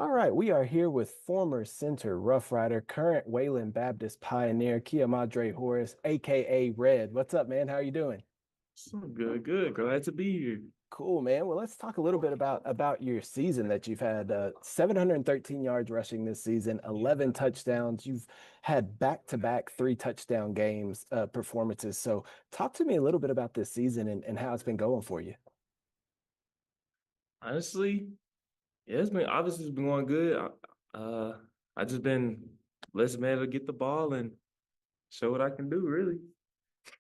All right, we are here with former center Rough Rider, current Wayland Baptist pioneer, Keamodre Horace, aka Red. What's up, man? How are you doing? So good, good. Glad to be here. Cool, man. Well, let's talk a little bit about your season that you've had. 713 yards rushing this season, 11 touchdowns. You've had back-to-back three-touchdown games performances. So, talk to me a little bit about this season and how it's been going for you. Honestly, yeah, it's been going good. I just been less mad to get the ball and show what I can do, really.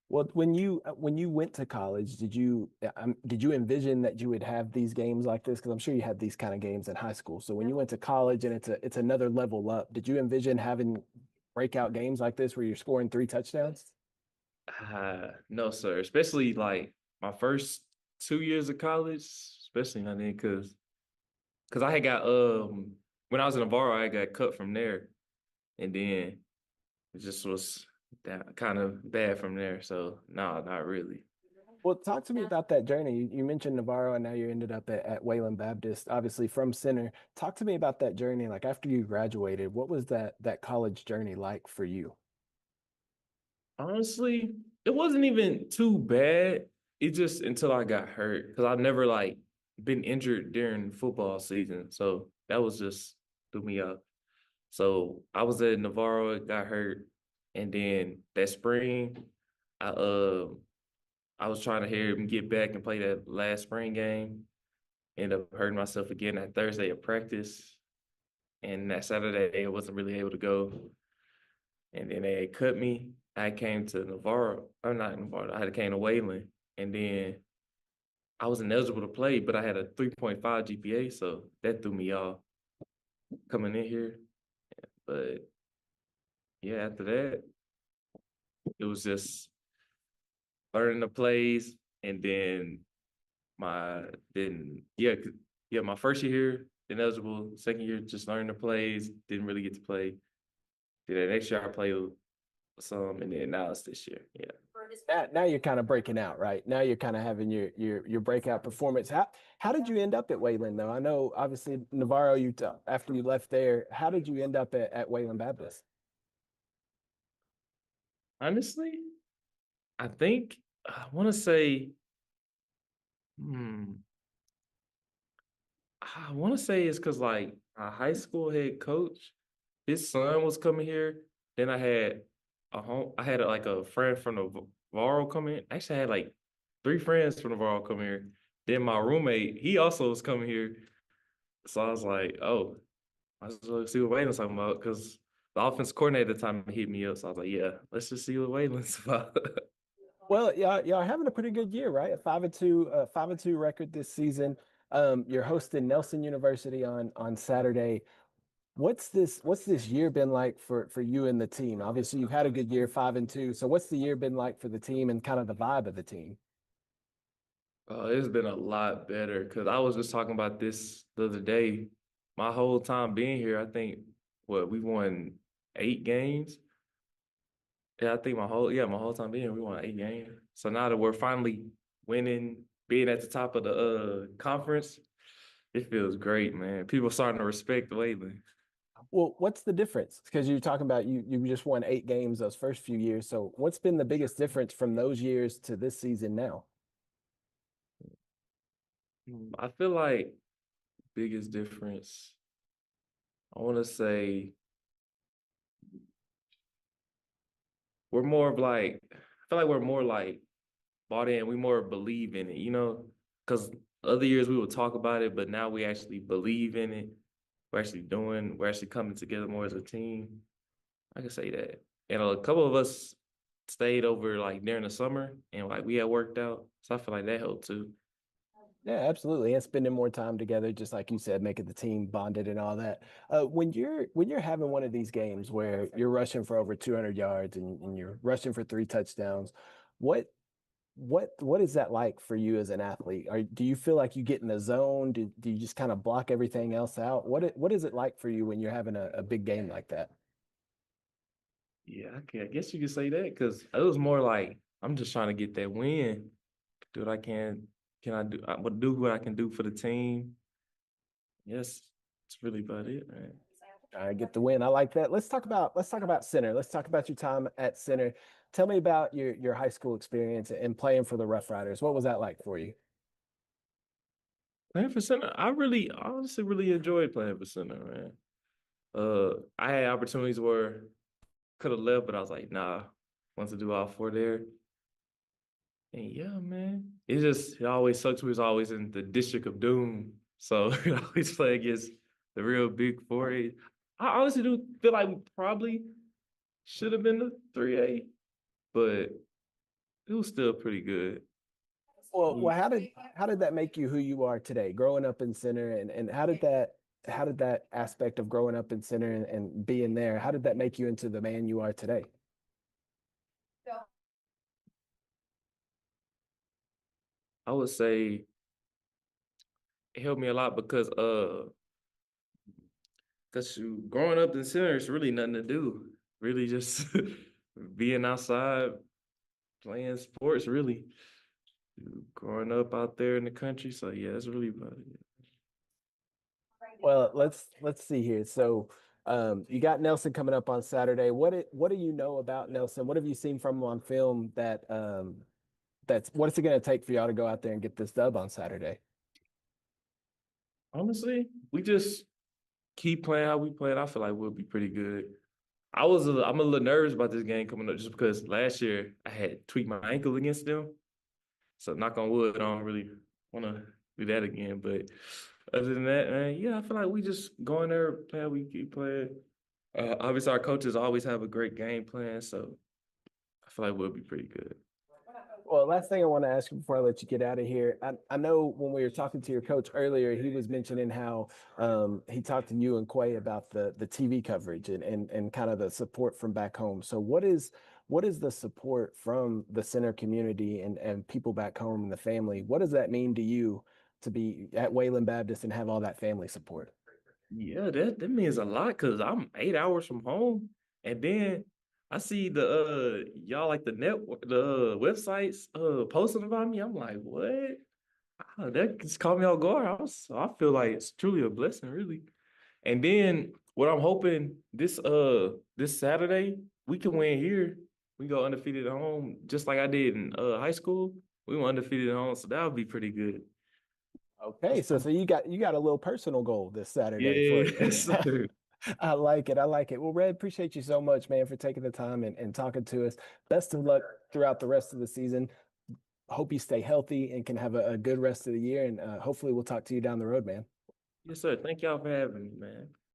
Well, when you went to college, did you envision that you would have these games like this? Because I'm sure you had these kind of games in high school. So when you went to college and it's another level up, did you envision having breakout games like this where you're scoring three touchdowns? No, sir. Especially like my first 2 years of college, especially not then, because I had got when I was in Navarro, I got cut from there, and then it just was that kind of bad from there. So no, not really. Well, talk to me about that journey. You mentioned Navarro, and now you ended up at Wayland Baptist, obviously from center. Talk to me about that journey. Like after you graduated, what was that college journey like for you? Honestly, it wasn't even too bad. It just until I got hurt because I've never like been injured during football season. So that was just threw me off. So I was at Navarro, got hurt, and then that spring, I uh I was trying to hear him get back and play that last spring game. Ended up hurting myself again that Thursday at practice, and that Saturday I wasn't really able to go. And then they cut me. I came to Navarro, or not Navarro, I had came to Wayland. And then I was ineligible to play, but I had a 3.5 GPA, so that threw me off coming in here. But yeah, after that, it was just learning the plays, and then my then yeah, yeah, my first year here, ineligible. Second year, just learning the plays. Didn't really get to play. Then the next year I played some, and then now it's this year. Yeah. Now you're kind of breaking out, right? Now you're kind of having your breakout performance. How did you end up at Wayland though? I know obviously Navarro, after you left there, how did you end up at Wayland Baptist? Honestly, I think I want to say, hmm, I want to say it's because like our high school head coach, his son was coming here. Then I had like a friend from Navarro come in. Actually, I had like three friends from Navarro come here. Then my roommate, he also was coming here. So I was like, oh, I was like, see what Waylon's talking about because the offense coordinator at the time hit me up. So I was like, yeah, let's just see what Waylon's about. Well, y'all having a pretty good year, right? A 5-2, 5-2 record this season. You're hosting Nelson University on Saturday. What's this year been like for you and the team? Obviously, you've had a good year, 5-2. So what's the year been like for the team and kind of the vibe of the team? It's been a lot better because I was just talking about this the other day. My whole time being here, I think we won 8 games. Yeah, I think my whole time being here, we won 8 games. So now that we're finally winning, being at the top of the conference, it feels great, man. People starting to respect Wayland. Well, what's the difference? Because you're talking about you just won 8 games those first few years. So what's been the biggest difference from those years to this season now? I feel like biggest difference. I want to say we're more of like I feel like we're more like bought in. We more believe in it, because other years we would talk about it, but now we actually believe in it. We're actually coming together more as a team. I can say that. And a couple of us stayed over like during the summer and like we had worked out. So I feel like that helped too. Yeah, absolutely. And spending more time together, just like you said, making the team bonded and all that. When you're having one of these games where you're rushing for over 200 yards and you're rushing for three touchdowns, what what is that like for you as an athlete? Do you feel like you get in the zone? Do you just kind of block everything else out? What is it like for you when you're having a big game like that? Yeah, I guess you could say that because it was more like I'm just trying to get that win. Do what I can. Can I do? I will do what I can do for the team. Yes, That's really about it, man. I get the win. I like that. Let's talk about center. Let's talk about your time at center. Tell me about your high school experience and playing for the Rough Riders. What was that like for you? Playing for center, I honestly really enjoyed playing for center, man. I had opportunities where could have left, but I was like, nah, want to do all four there. And yeah, man, it always sucks. We was always in the District of Doom, so we always play against the real big 4A. I honestly do feel like we probably should have been the 3A, but it was still pretty good. Well, how did that make you who you are today, growing up in center, and how did that aspect of growing up in center and being there, how did that make you into the man you are today? I would say it helped me a lot because growing up in center, it's really nothing to do. Really just being outside, playing sports, really. Growing up out there in the country. So yeah, that's really about it. Well, let's see here. So, you got Nelson coming up on Saturday. What do you know about Nelson? What have you seen from him on film that's what's it going to take for y'all to go out there and get this dub on Saturday? Honestly, we just keep playing how we played. I feel like we'll be pretty good. I'm a little nervous about this game coming up just because last year I had tweaked my ankle against them. So knock on wood, I don't really want to do that again. But other than that, man, yeah, I feel like we just go in there, play how we keep playing. Obviously, our coaches always have a great game plan, so I feel like we'll be pretty good. Well, last thing I want to ask you before I let you get out of here, I know when we were talking to your coach earlier, he was mentioning how he talked to you and Quay about the TV coverage and kind of the support from back home. So what is the support from the center community and people back home and the family? What does that mean to you to be at Wayland Baptist and have all that family support? Yeah, that means a lot because I'm 8 hours from home, and then I see the y'all like the network, the websites posting about me. I'm like, what? That just caught me off guard. I feel like it's truly a blessing, really. And then what I'm hoping this Saturday we can win here. We go undefeated at home, just like I did in high school. We went undefeated at home, so that would be pretty good. Okay, so you got a little personal goal this Saturday for you. Yeah, sir. I like it. I like it. Well, Red, appreciate you so much, man, for taking the time and talking to us. Best of luck throughout the rest of the season. Hope you stay healthy and can have a good rest of the year. And hopefully we'll talk to you down the road, man. Yes, sir. Thank y'all for having me, man.